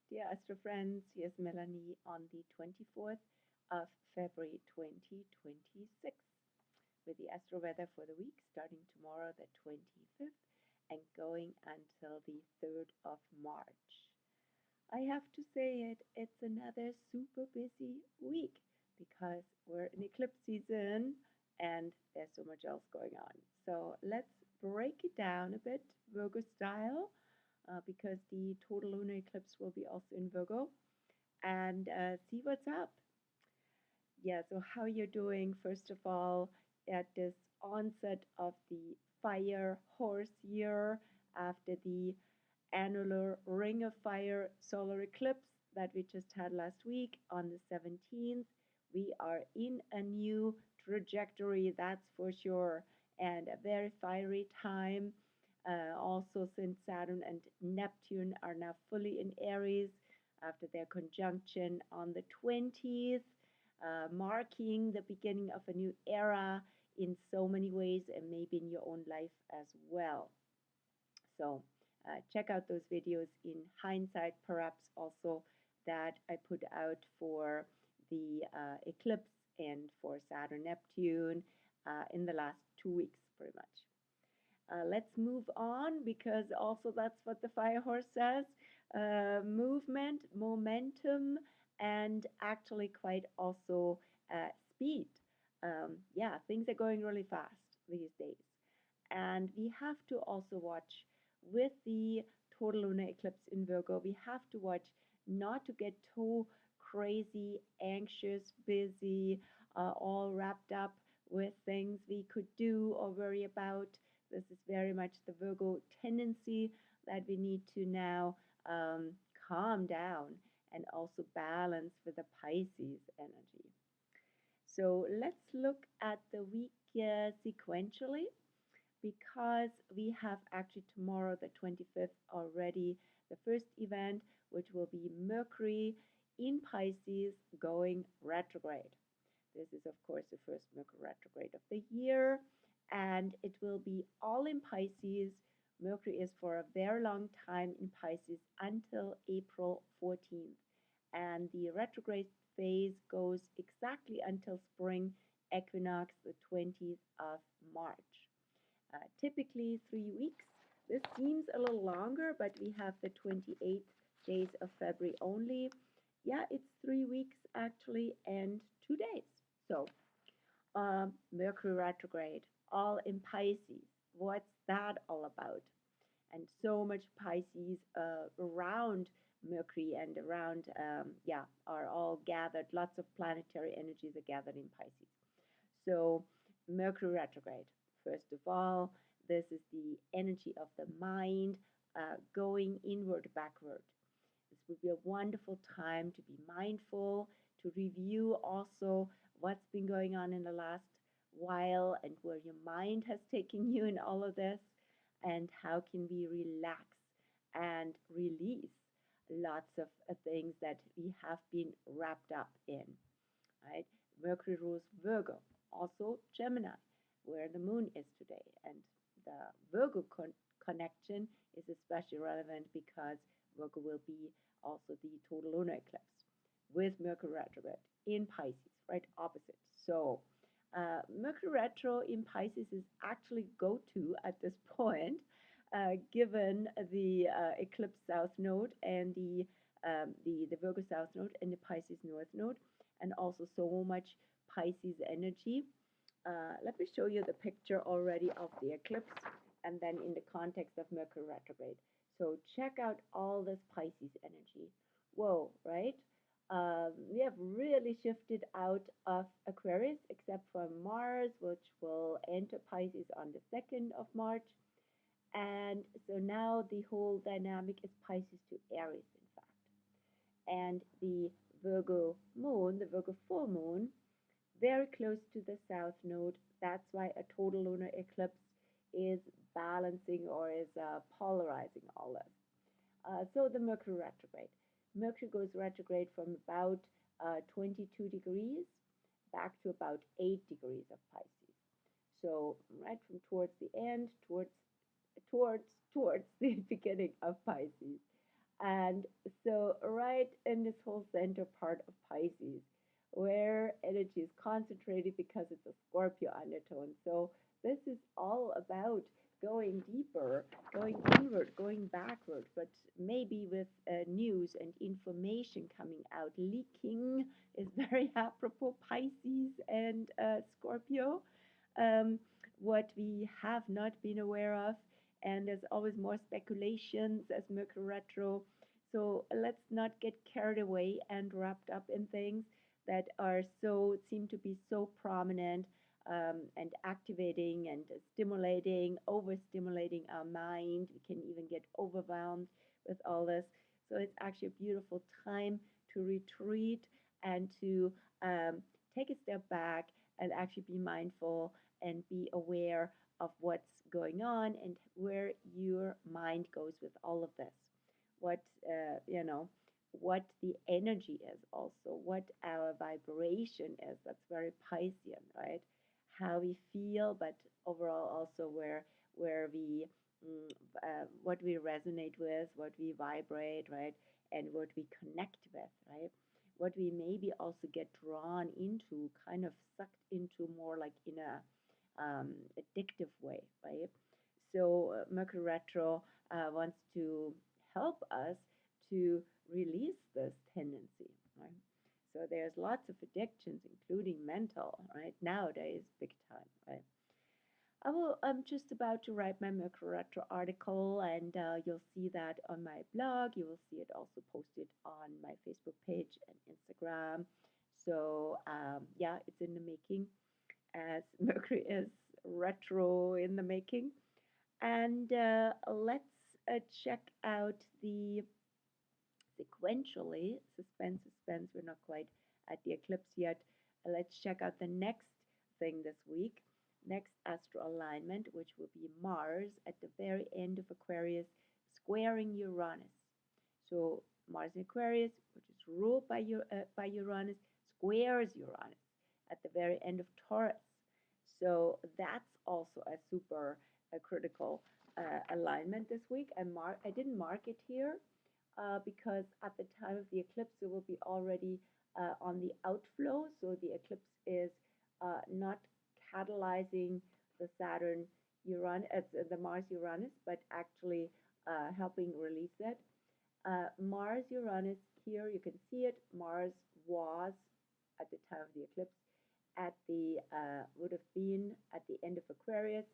Dear Astro friends, here's Melanie on the 24th of February 2026 with the Astro Weather for the week starting tomorrow the 25th and going until the 3rd of March. I have to say it's another super busy week because we're in eclipse season and there's so much else going on. So let's break it down a bit Virgo style. Because the total lunar eclipse will be also in Virgo, and see what's up. Yeah, so how you're doing, first of all, at this onset of the fire horse year after the annular ring of fire solar eclipse that we just had last week on the 17th. We are in a new trajectory, that's for sure, and a very fiery time. Also, since Saturn and Neptune are now fully in Aries after their conjunction on the 20th, marking the beginning of a new era in so many ways and maybe in your own life as well. So check out those videos in hindsight, perhaps also that I put out for the eclipse and for Saturn Neptune in the last 2 weeks, pretty much. Let's move on because also that's what the fire horse says. Movement, momentum, and actually quite also speed. Yeah, things are going really fast these days. And we have to also watch with the total lunar eclipse in Virgo, we have to watch not to get too crazy, anxious, busy, all wrapped up with things we could do or worry about. This is very much the Virgo tendency that we need to now calm down and also balance with the Pisces energy. So let's look at the week sequentially because we have actually tomorrow, the 25th, already the first event, which will be Mercury in Pisces going retrograde. This is, of course, the first Mercury retrograde of the year, and it will be all in Pisces. Mercury is for a very long time in Pisces until April 14th, and the retrograde phase goes exactly until spring equinox, the 20th of March. Typically 3 weeks. This seems a little longer, but we have the 28 days of February only. Yeah, it's 3 weeks actually and 2 days. So, Mercury retrograde, all in Pisces. What's that all about? And so much Pisces around Mercury and around, are all gathered. Lots of planetary energies are gathered in Pisces. So, Mercury retrograde. First of all, this is the energy of the mind going inward, backward. This would be a wonderful time to be mindful, to review also what's been going on in the last while and where your mind has taken you in all of this, and how can we relax and release lots of things that we have been wrapped up in, right? Mercury rules Virgo, also Gemini, where the moon is today, and the Virgo connection is especially relevant because Virgo will be also the total lunar eclipse with Mercury retrograde in Pisces, right opposite. So Mercury retro in Pisces is actually go-to at this point, given the eclipse south node and the Virgo south node and the Pisces north node, and also so much Pisces energy. Let me show you the picture already of the eclipse and then in the context of Mercury retrograde. So check out all this Pisces energy. Whoa, right? We have really shifted out of Aquarius except for Mars, which will enter Pisces on the 2nd of March. And so now the whole dynamic is Pisces to Aries, in fact. And the Virgo moon, the Virgo full moon, very close to the south node. That's why a total lunar eclipse is balancing or is polarizing all this. So the Mercury retrograde. Mercury goes retrograde from about 22 degrees back to about 8 degrees of Pisces. So right from towards the end, towards the beginning of Pisces. And so, right in this whole center part of Pisces, where energy is concentrated because it's a Scorpio undertone. So, this is all about going deeper, going inward, going backward, but maybe with news and information coming out. Leaking is very apropos Pisces and Scorpio. Um, what we have not been aware of, and there's always more speculations as Mercury retro. So let's not get carried away and wrapped up in things that are so seem to be so prominent, and activating and stimulating, overstimulating our mind. We can even get overwhelmed with all this. So it's actually a beautiful time to retreat and to take a step back and actually be mindful and be aware of what's going on and where your mind goes with all of this. What, what the energy is also, what our vibration is. That's very Piscean, right? How we feel, but overall also where we, what we resonate with, what we vibrate, right? And what we connect with, right? What we maybe also get drawn into, kind of sucked into more like in a addictive way, right? So Mercury retro wants to help us to release this tendency, right? So there's lots of addictions, including mental, right? Nowadays, big time, right? I'm just about to write my Mercury retro article, and you'll see that on my blog. You will see it also posted on my Facebook page and Instagram. So yeah, it's in the making, as Mercury is retro in the making. And let's check out the sequentially, suspense, we're not quite at the eclipse yet. Let's check out the next thing this week. Next astro alignment, which will be Mars at the very end of Aquarius, squaring Uranus. So Mars in Aquarius, which is ruled by Uranus, squares Uranus at the very end of Taurus. So that's also a super critical alignment this week. I didn't mark it here because at the time of the eclipse it will be already on the outflow. So the eclipse is not catalyzing the Saturn Uranus, the Mars Uranus, but actually helping release it. Mars Uranus, here you can see it. Mars was at the time of the eclipse at the would have been at the end of Aquarius,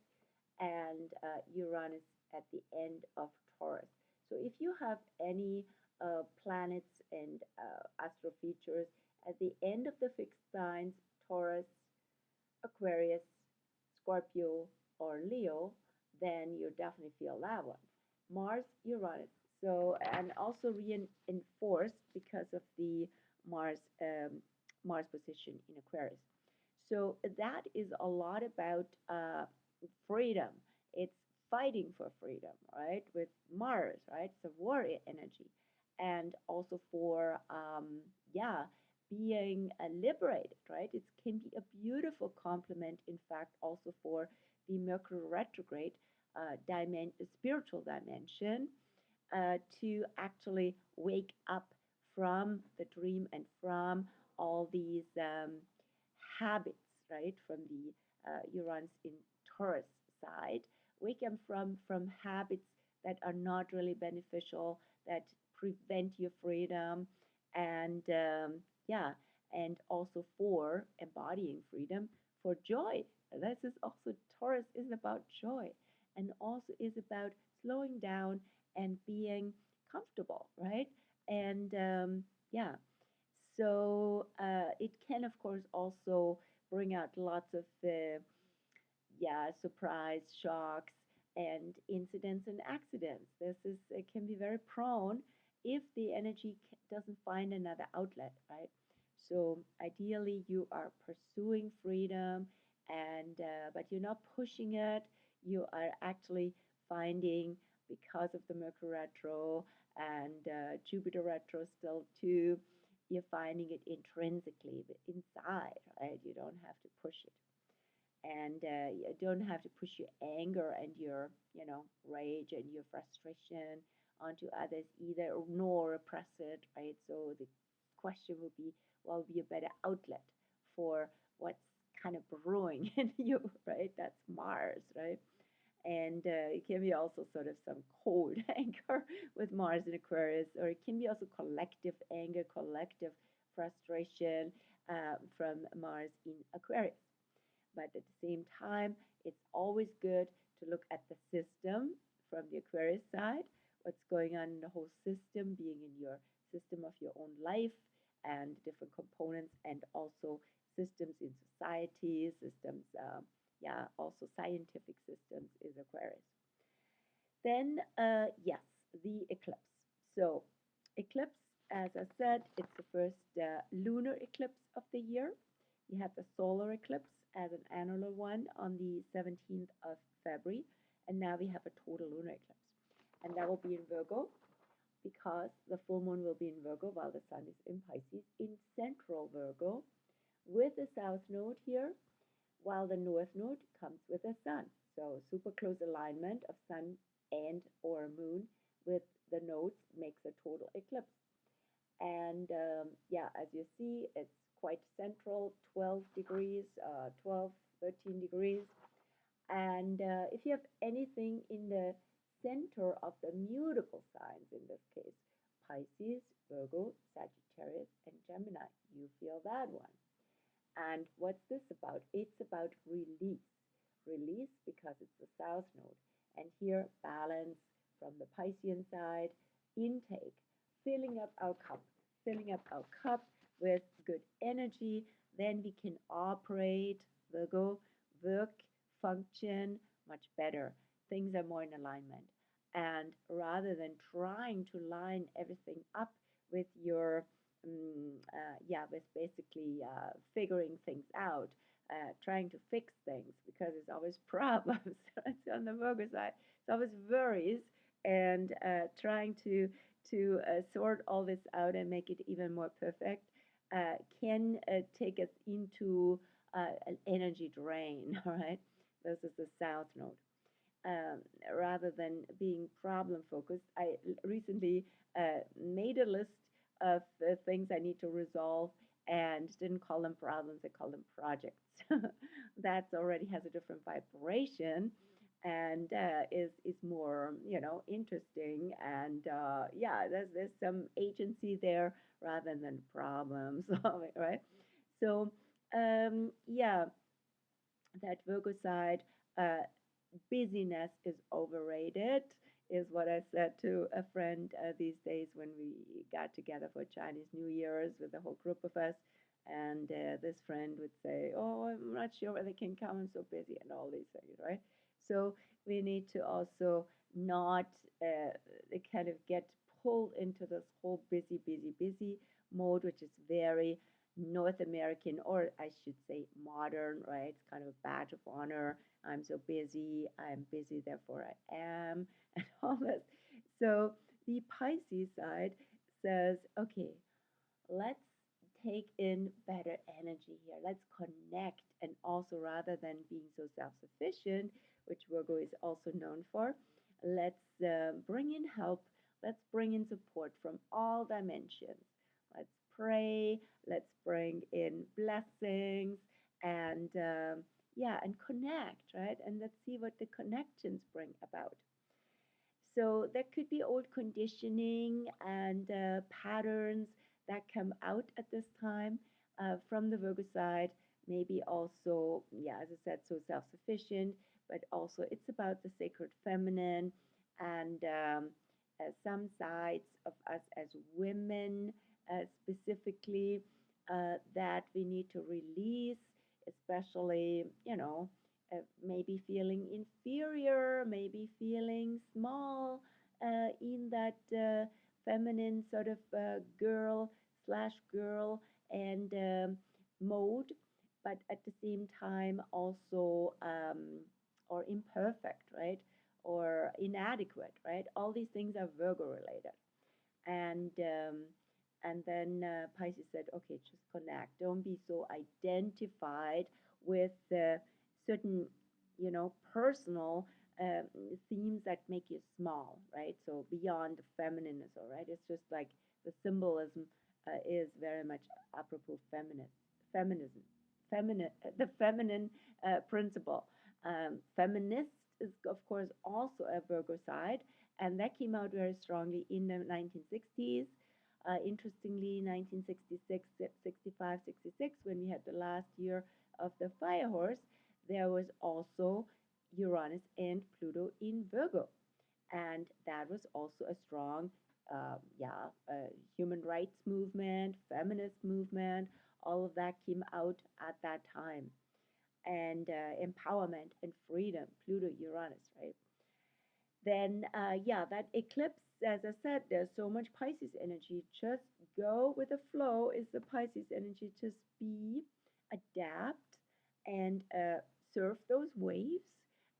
and Uranus at the end of Taurus. So if you have any planets and astro features at the end of the fixed signs, Taurus, Aquarius, Scorpio, or Leo, then you definitely feel that one. Mars, Uranus. So, and also reinforced because of the Mars Mars position in Aquarius. So that is a lot about freedom. It's fighting for freedom, right? With Mars, right? It's a warrior energy, and also for yeah, being liberated, right? It can be a beautiful complement, in fact, also for the Mercury retrograde spiritual dimension, to actually wake up from the dream and from all these habits, right? From the Uranus in Taurus side, wake up from habits that are not really beneficial, that prevent your freedom, and yeah, and also for embodying freedom, for joy. This is also Taurus is about joy, and also is about slowing down and being comfortable, right? And yeah, so it can, of course, also bring out lots of yeah, surprise, shocks, and incidents and accidents. This is it can be very prone if the energy doesn't find another outlet, right? So ideally, you are pursuing freedom, and but you're not pushing it. You are actually finding, because of the Mercury retro and Jupiter retro still too, you're finding it intrinsically inside, right? You don't have to push it, and you don't have to push your anger and your rage and your frustration onto others either, nor repress it, right? So the question would be, what would be a better outlet for what's kind of brewing in you, right? That's Mars, right? And it can be also sort of some cold anger with Mars in Aquarius, or it can be also collective anger, collective frustration from Mars in Aquarius. But at the same time, it's always good to look at the system from the Aquarius side, what's going on in the whole system, being in your system of your own life and different components, and also systems in society, systems, also scientific systems is Aquarius. Then, yes, the eclipse. So, eclipse, as I said, it's the first lunar eclipse of the year. We had the solar eclipse as an annular one on the 17th of February, and now we have a total lunar eclipse. And that will be in Virgo because the full moon will be in Virgo while the sun is in Pisces in central Virgo with the south node here, while the north node comes with the sun. So super close alignment of sun and or moon with the nodes makes a total eclipse. And as you see, it's quite central, 12 degrees, 12, 13 degrees. And if you have anything in the center of the mutable signs, in this case, Pisces, Virgo, Sagittarius, and Gemini, you feel that one. And what's this about? It's about release. Release because it's the south node. And here, balance from the Piscean side, intake, filling up our cup with good energy. Then we can operate, Virgo, work, function much better. Things are more in alignment. And rather than trying to line everything up with your with basically figuring things out, trying to fix things because it's always problems. It's on the Virgo side. It's always worries and trying to sort all this out and make it even more perfect can take us into an energy drain. All right, this is the south node. Rather than being problem focused, I recently made a list of the things I need to resolve and didn't call them problems, I call them projects. That already has a different vibration and is more, interesting. And there's some agency there rather than problem solving, right? So, that Virgo side, busyness is overrated, is what I said to a friend these days when we got together for Chinese New Year's with a whole group of us. And this friend would say, "Oh, I'm not sure whether they can come. I'm so busy," and all these things, right? So we need to also not kind of get pulled into this whole busy, busy, busy mode, which is very North American, or I should say modern, right? It's kind of a badge of honor. I'm so busy. I'm busy, therefore I am, and all this. So the Pisces side says, okay, let's take in better energy here. Let's connect. And also, rather than being so self-sufficient, which Virgo is also known for, let's bring in help. Let's bring in support from all dimensions. Let's pray. Let's bring in blessings and and connect, right? And let's see what the connections bring about. So there could be old conditioning and patterns that come out at this time from the Virgo side. Maybe also, as I said, so self-sufficient, but also it's about the sacred feminine and some sides of us as women specifically that we need to release, especially, maybe feeling inferior, maybe feeling small in that feminine sort of girl/girl and mode, but at the same time also or imperfect, right? Or inadequate, right? All these things are Virgo related. And then Pisces said, okay, just connect. Don't be so identified with certain, personal um, themes that make you small, right? So beyond the feminine, all right? It's just like the symbolism is very much apropos feminism, the feminine principle. Feminist is, of course, also a Virgo side, and that came out very strongly in the 1960s. Interestingly, 1966, 65, 66, when we had the last year of the fire horse, there was also Uranus and Pluto in Virgo. And that was also a strong, human rights movement, feminist movement. All of that came out at that time. And empowerment and freedom, Pluto, Uranus, right? Then, that eclipse, as I said, there's so much Pisces energy. Just go with the flow is the Pisces energy. Just be, adapt, and surf those waves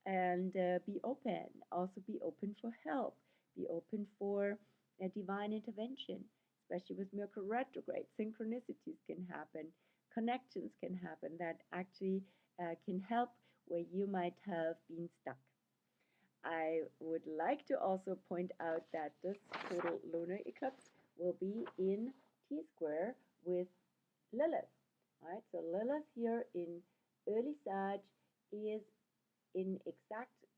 and be open. Also, be open for help. Be open for a divine intervention, especially with Mercury retrograde. Synchronicities can happen, connections can happen that actually can help where you might have been stuck. I would like to also point out that this total lunar eclipse will be in T square with Lilith. Right? So Lilith here in early Sag is in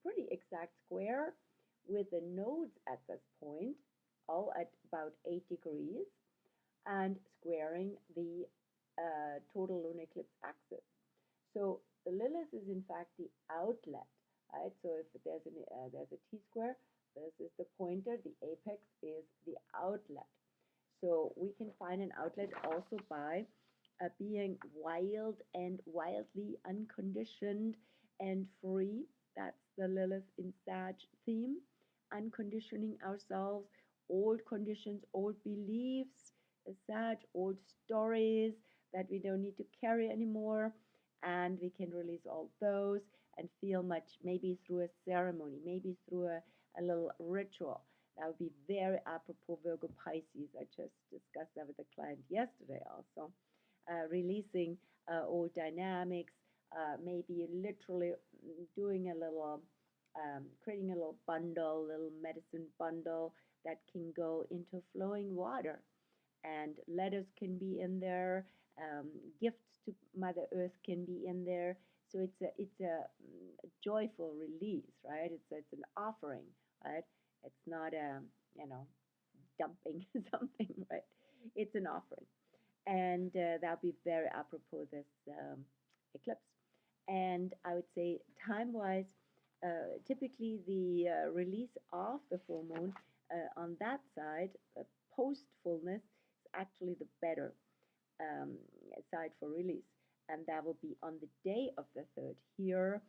pretty exact square with the nodes at this point, all at about 8 degrees, and squaring the total lunar eclipse axis. So the Lilith is in fact the outlet, right? So if there's a T-square, this is the pointer, the apex is the outlet. So we can find an outlet also by being wild and wildly unconditioned and free. That's the Lilith in Sag theme. Unconditioning ourselves, old conditions, old beliefs, Sag, old stories that we don't need to carry anymore. And we can release all those and feel much, maybe through a ceremony, maybe through a little ritual. That would be very apropos Virgo Pisces. I just discussed that with a client yesterday also. Releasing old dynamics, maybe literally doing a little, creating a little bundle, little medicine bundle that can go into flowing water. And letters can be in there, gifts to Mother Earth can be in there. So it's a joyful release, right? It's an offering, right? It's not a dumping something, right? It's an offering, and that'll be very apropos this eclipse. And I would say time-wise, typically the release of the full moon on that side, post fullness, is actually the better side for release, and that will be on the day of the 3rd here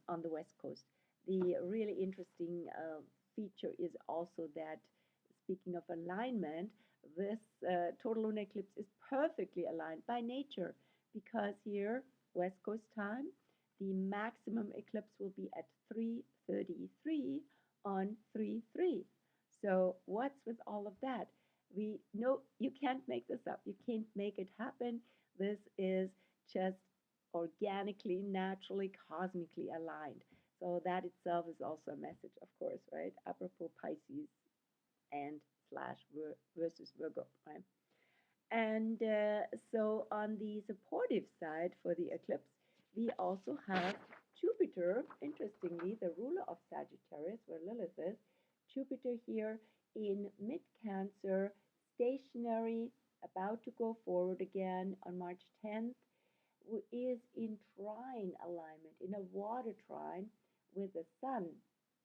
on the west coast. The really interesting feature is also that, speaking of alignment, this total lunar eclipse is perfectly aligned by nature, because here, west coast time, the maximum eclipse will be at 3:33 on 3/3. So what's with all of that? We know you can't make this up. You can't make it happen. This is just organically, naturally, cosmically aligned. So that itself is also a message, of course, right? Apropos Pisces and slash versus Virgo, right? And so on the supportive side for the eclipse, we also have Jupiter, interestingly, the ruler of Sagittarius, where Lilith is, Jupiter here in mid-Cancer, stationary, about to go forward again on March 10th, is in trine alignment, in a water trine with the Sun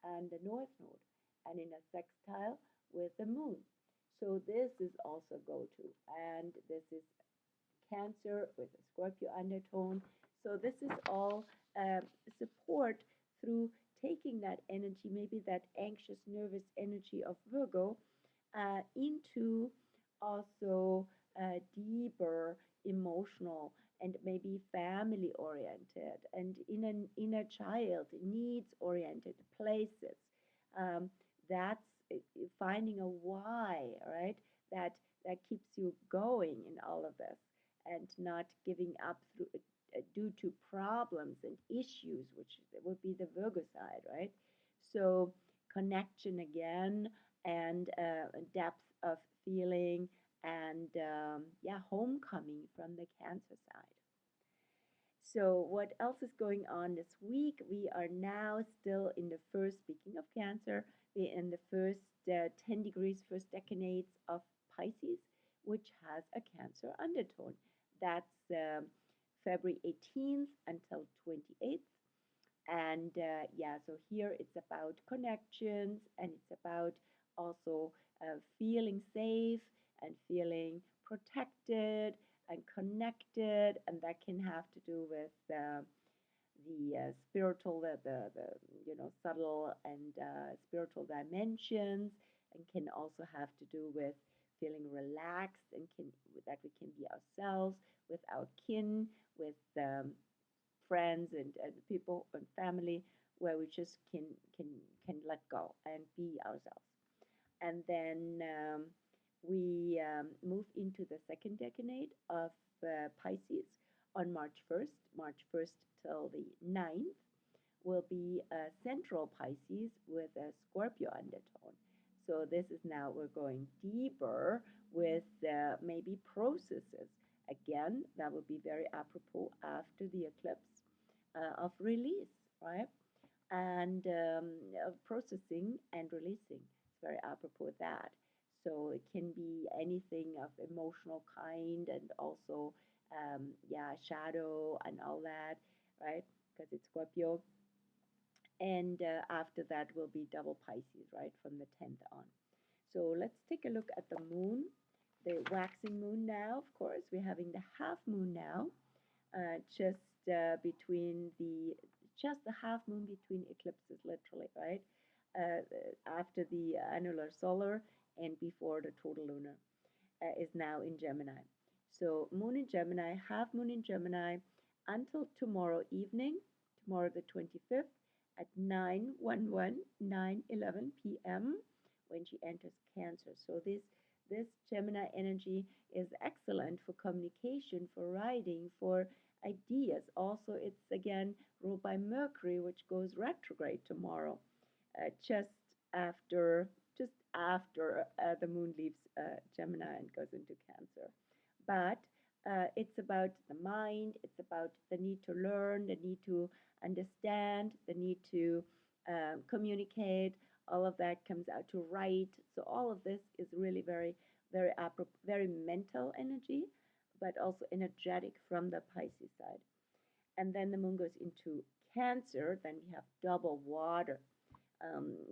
and the North Node, and in a sextile with the Moon. So this is also go-to, and this is Cancer with a Scorpio undertone. So this is all support through taking that energy, maybe that anxious, nervous energy of Virgo, into also deeper emotional and maybe family oriented and in an inner child, needs oriented places. That's finding a why, right? That keeps you going in all of this, and not giving up through due to problems and issues, which would be the Virgo side, right? So connection again, and depth of feeling, and yeah, homecoming from the Cancer side. So what else is going on this week? We are now still in the first, speaking of Cancer, we're in the first 10 degrees, first decanates of Pisces, which has a Cancer undertone. That's February 18th until 28th. And yeah, so here it's about connections, and it's about also feeling safe and feeling protected and connected, and that can have to do with the spiritual, the subtle and spiritual dimensions, and can also have to do with feeling relaxed, and can that we can be ourselves with our kin, with friends and people and family, where we just can let go and be ourselves. And then we move into the second decade of Pisces on March 1st. March 1st till the 9th will be central Pisces with a Scorpio undertone. So this is now, we're going deeper with maybe processes. Again, that would be very apropos after the eclipse of release, right? And of processing and releasing. It's very apropos of that. So it can be anything of emotional kind, and also, yeah, shadow and all that, right? Because it's Scorpio. And after that will be double Pisces, right, from the 10th on. So let's take a look at the moon, the waxing moon now. Of course, we're having the half moon now, just between the half moon between eclipses, literally, right? After the annular solar and before the total lunar is now in Gemini. So moon in Gemini, half moon in Gemini, until tomorrow evening, tomorrow the 25th at 9:11, 9:11 p.m. when she enters Cancer. So this Gemini energy is excellent for communication, for writing, for ideas. Also, it's again ruled by Mercury, which goes retrograde tomorrow, just after the moon leaves Gemini and goes into Cancer. But it's about the mind, it's about the need to learn, the need to understand, the need to communicate. All of that comes out to write. So all of this is really very, very very mental energy, but also energetic from the Pisces side. And then the moon goes into Cancer. Then we have double water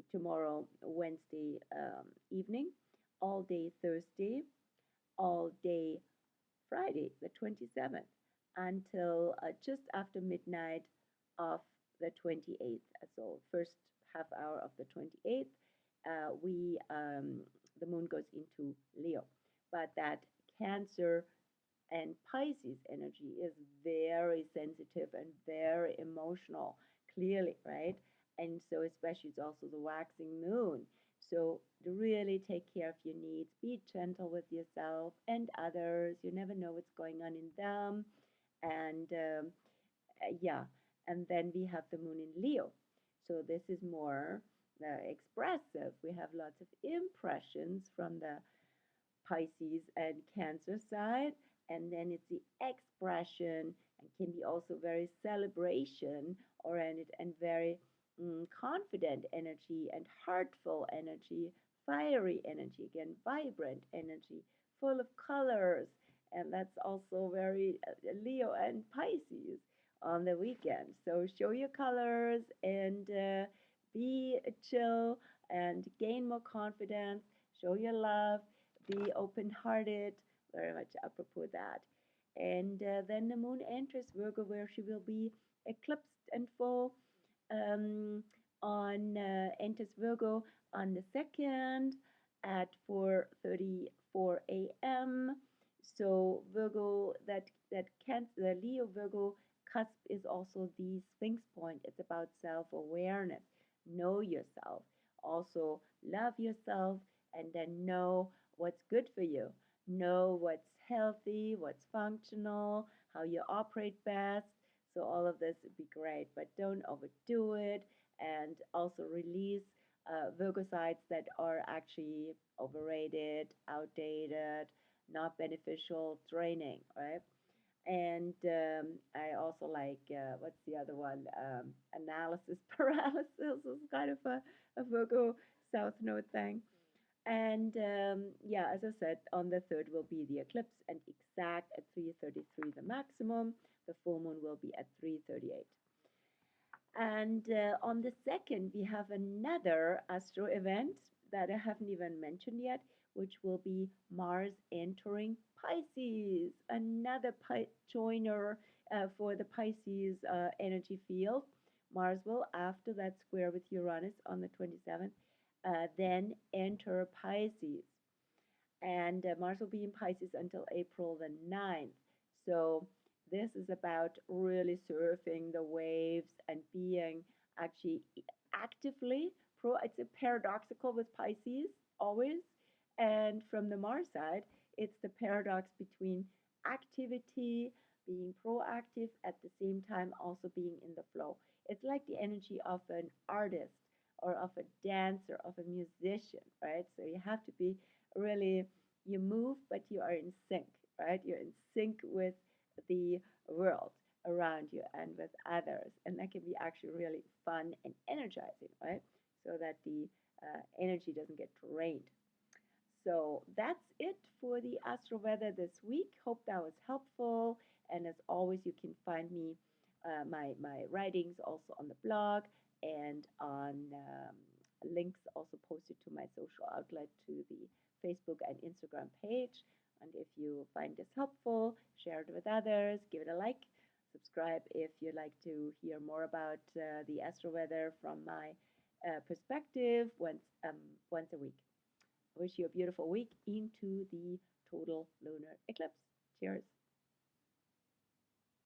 tomorrow, Wednesday evening, all day Thursday, all day Friday, the 27th, until just after midnight of the 28th. So first half hour of the 28th, the moon goes into Leo. But that Cancer and Pisces energy is very sensitive and very emotional, clearly, right? And so, especially, it's also the waxing moon. So, to really take care of your needs, be gentle with yourself and others. You never know what's going on in them. And yeah, and then we have the moon in Leo. So, this is more expressive. We have lots of impressions from the Pisces and Cancer side, and then it's the expression, and can be also very celebration oriented and very confident energy and heartful energy, fiery energy, again, vibrant energy, full of colors, and that's also very Leo and Pisces on the weekend. So show your colors and be chill and gain more confidence, show your love, be open-hearted, very much apropos that. And then the moon enters Virgo, where she will be eclipsed and full on enters Virgo on the 2nd at 4:34 a.m. So Virgo, that Cancer, the Leo Virgo cusp is also the Sphinx point. It's about self-awareness. Know yourself. Also love yourself, and then know what's good for you. know what's healthy, what's functional, how you operate best. So all of this would be great, but don't overdo it, and also release Virgo sites that are actually overrated, outdated, not beneficial, draining, right? And I also like what's the other one? Analysis paralysis is kind of a Virgo South Node thing. And yeah, as I said, on the 3rd will be the eclipse, and exact at 3:33 the maximum. The full moon will be at 3:38. And on the 2nd, we have another astro event that I haven't even mentioned yet, which will be Mars entering Pisces, another joiner for the Pisces energy field. Mars will, after that square with Uranus on the 27th, then enter Pisces. And Mars will be in Pisces until April the 9th. So this is about really surfing the waves and being actually actively pro. It's a paradoxical with Pisces always, and from the Mars side, it's the paradox between activity, being proactive, at the same time also being in the flow. It's like the energy of an artist or of a dancer, of a musician, right? So you have to be really, you move, but you are in sync, right? You're in sync with the world around you and with others. And that can be actually really fun and energizing, right? So that the energy doesn't get drained. So that's it for the Astro Weather this week. Hope that was helpful. And as always, you can find me, my writings also on the blog and on links also posted to my social outlet, to the Facebook and Instagram page. And if you find this helpful, share it with others, give it a like, subscribe if you'd like to hear more about the Astro Weather from my perspective once a week. I wish you a beautiful week into the total lunar eclipse. Cheers.